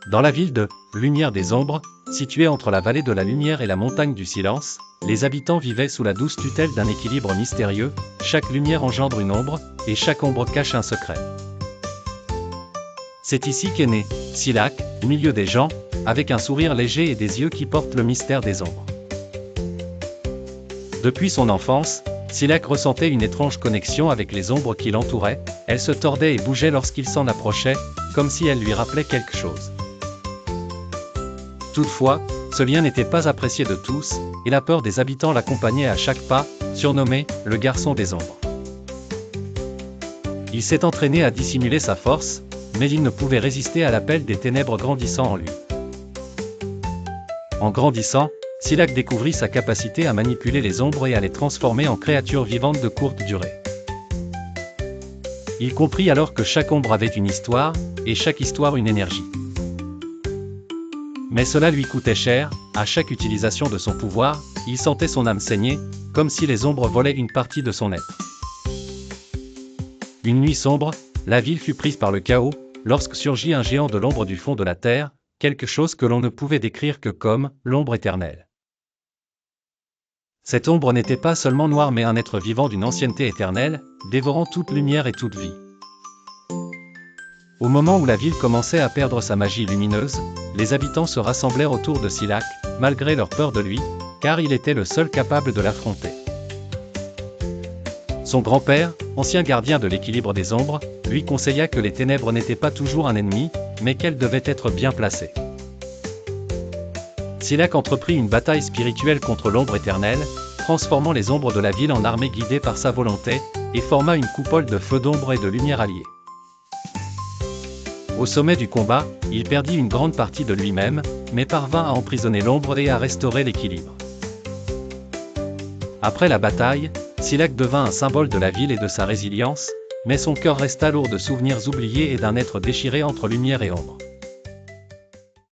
Dans la ville de Lumière des Ombres, située entre la vallée de la lumière et la montagne du silence, les habitants vivaient sous la douce tutelle d'un équilibre mystérieux, chaque lumière engendre une ombre, et chaque ombre cache un secret. C'est ici qu'est né Silac, au milieu des gens, avec un sourire léger et des yeux qui portent le mystère des ombres. Depuis son enfance, Silac ressentait une étrange connexion avec les ombres qui l'entouraient, elles se tordaient et bougeaient lorsqu'il s'en approchait, comme si elles lui rappelaient quelque chose. Toutefois, ce lien n'était pas apprécié de tous, et la peur des habitants l'accompagnait à chaque pas, surnommé « le garçon des ombres ». Il s'est entraîné à dissimuler sa force, mais il ne pouvait résister à l'appel des ténèbres grandissant en lui. En grandissant, Silac découvrit sa capacité à manipuler les ombres et à les transformer en créatures vivantes de courte durée. Il comprit alors que chaque ombre avait une histoire, et chaque histoire une énergie. Mais cela lui coûtait cher, à chaque utilisation de son pouvoir, il sentait son âme saigner, comme si les ombres volaient une partie de son être. Une nuit sombre, la ville fut prise par le chaos, lorsque surgit un géant de l'ombre du fond de la terre, quelque chose que l'on ne pouvait décrire que comme l'ombre éternelle. Cette ombre n'était pas seulement noire mais un être vivant d'une ancienneté éternelle, dévorant toute lumière et toute vie. Au moment où la ville commençait à perdre sa magie lumineuse, les habitants se rassemblèrent autour de Silac, malgré leur peur de lui, car il était le seul capable de l'affronter. Son grand-père, ancien gardien de l'équilibre des ombres, lui conseilla que les ténèbres n'étaient pas toujours un ennemi, mais qu'elles devaient être bien placées. Silac entreprit une bataille spirituelle contre l'ombre éternelle, transformant les ombres de la ville en armée guidée par sa volonté, et forma une coupole de feux d'ombre et de lumière alliés. Au sommet du combat, il perdit une grande partie de lui-même, mais parvint à emprisonner l'ombre et à restaurer l'équilibre. Après la bataille, Silac devint un symbole de la ville et de sa résilience, mais son cœur resta lourd de souvenirs oubliés et d'un être déchiré entre lumière et ombre.